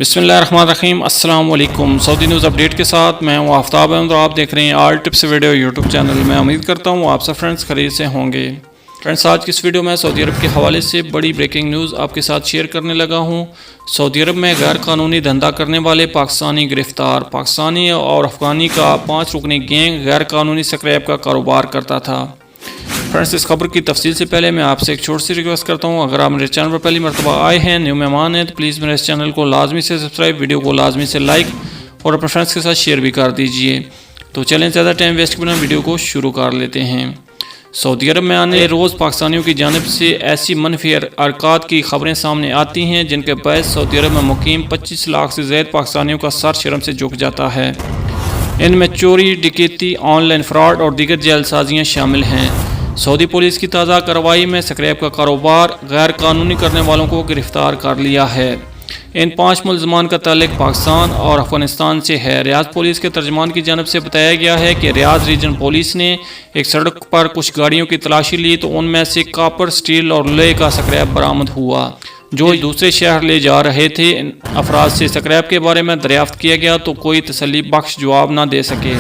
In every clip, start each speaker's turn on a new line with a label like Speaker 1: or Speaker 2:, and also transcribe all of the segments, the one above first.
Speaker 1: बिस्मिल्लाहिर्रहमानिर्रहीम। अस्सलाम वालेकुम। सऊदी न्यूज़ अपडेट के साथ मैं हूँ आफ्ताब और आप देख रहे हैं all tips video YouTube channel में। उम्मीद करता हूँ आप सब फ्रेंड्स खैरियत से होंगे। फ्रेंड्स, आज की इस वीडियो में सऊदी अरब के हवाले से बड़ी ब्रेकिंग न्यूज़ आपके साथ शेयर करने लगा हूँ। सऊदी अरब में गैर कानूनी धंधा करने वाले पाकिस्तानी गिरफ्तार। पाकिस्तानी और अफगानी का 5 रुकनी गैंग गैर कानूनी स्क्रैप का कारोबार करता था। फ्रेंड्स, इस खबर की तफसील से पहले मैं आपसे एक छोटी सी रिक्वेस्ट करता हूं, अगर आप मेरे चैनल पर पहली मरतबा आए हैं, न्यू मेहमान हैं, तो प्लीज़ मेरे इस चैनल को लाजमी से सब्सक्राइब, वीडियो को लाजमी से लाइक और अपने फ्रेंड्स के साथ शेयर भी कर दीजिए। तो चलें ज़्यादा टाइम वेस्ट के बिना वीडियो को शुरू कर लेते हैं। सऊदी अरब में आने रोज़ पाकिस्तानियों की जानिब से ऐसी मनफी हरकत की खबरें सामने आती हैं जिनके बायस सऊदी अरब में मुकीम 25 लाख से ज़ायद पाकिस्तानियों का सर शर्म से झुक जाता है। इनमें चोरी, डकैती, ऑनलाइन फ्रॉड और दीगर जालसाजियाँ शामिल हैं। सऊदी पुलिस की ताज़ा कार्रवाई में स्क्रैप का कारोबार गैर कानूनी करने वालों को गिरफ्तार कर लिया है। इन 5 मुलजमान का ताल्लुक पाकिस्तान और अफगानिस्तान से है। रियाज पुलिस के तर्जमान की जानब से बताया गया है कि रियाज रीजन पुलिस ने एक सड़क पर कुछ गाड़ियों की तलाशी ली तो उनमें से कॉपर, स्टील और लोहे का स्क्रैप बरामद हुआ जो दूसरे शहर ले जा रहे थे। इन अफराद से स्क्रैप के बारे में दरियाफ्त किया गया तो कोई तसल्ली बख्श जवाब न दे सके,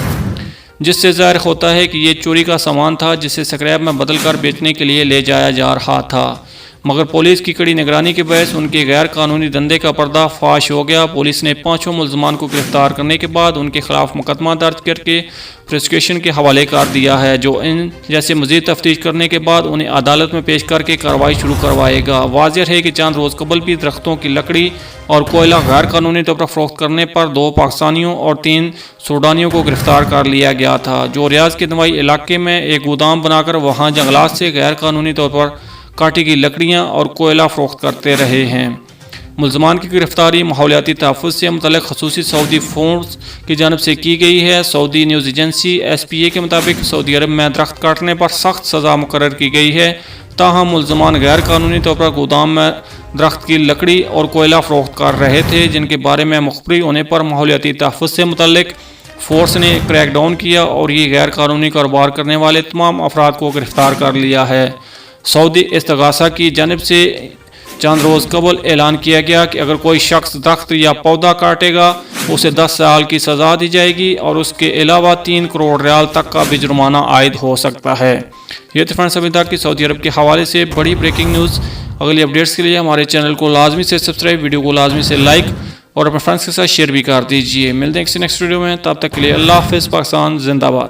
Speaker 1: जिससे ज़ाहिर होता है कि ये चोरी का सामान था जिसे स्क्रैप में बदल कर बेचने के लिए ले जाया जा रहा था। मगर पुलिस की कड़ी निगरानी के बायस उनके गैर कानूनी धंधे का पर्दा फाश हो गया। पुलिस ने 5 मुलजमान को गिरफ्तार करने के बाद उनके खिलाफ मुकदमा दर्ज करके प्रोसिक्यूशन के हवाले कर दिया है, जो इन जैसे मजीद तफ्तीश करने के बाद उन्हें अदालत में पेश करके कार्रवाई शुरू करवाएगा। वाज़ेह है कि चंद रोज़ कबल भी दरख्तों की लकड़ी और कोयला गैर कानूनी तौर पर फरोख्त करने पर 2 पाकिस्तानियों और 3 सूडानियों को गिरफ्तार कर लिया गया था, जो रियाज के नवाई इलाके में एक गोदाम बनाकर वहाँ जंगलात से गैर कानूनी तौर पर काटी की लकड़ियाँ और कोयला फरोख्त करते रहे हैं। मुलजमान की गिरफ्तारी माहौलियाती तहफ़्फ़ुज़ से मुतल्लिक़ ख़ुसूसी सऊदी फोर्स की जानब से की गई है। सऊदी न्यूज़ एजेंसी SPA के मुताबिक सऊदी अरब में दरख्त काटने पर सख्त सज़ा मुकर्रर की गई है। ताहम मुलजमान गैर कानूनी तौर पर गोदाम में दरख्त की लकड़ी और कोयला फरोख्त कर रहे थे, जिनके बारे में मुखबरी होने पर माहौलियाती तहफ़्फ़ुज़ से मुतल्लिक़ फोर्स ने क्रैकडाउन किया और ये गैर कानूनी कारोबार करने वाले तमाम अफराद को गिरफ्तार कर लिया है। सऊदी इस्तगासा की जानब से चंद रोज़ कबल ऐलान किया गया कि अगर कोई शख्स दरख्त या पौधा काटेगा उसे 10 साल की सज़ा दी जाएगी और उसके अलावा 3 करोड़ रियाल तक का भी जुर्माना आयद हो सकता है। ये तो फ्रेंड्स अभी तक की सऊदी अरब के हवाले से बड़ी ब्रेकिंग न्यूज़। अगली अपडेट्स के लिए हमारे चैनल को लाजमी से सब्सक्राइब, वीडियो को लाजमी से लाइक और अपने फ्रेंड्स के साथ शेयर भी कर दीजिए। मिलते हैं किसी नेक्स्ट वीडियो में, तब तक के लिए अल्लाह हाफ़िज़। पाकिस्तान जिंदाबाद।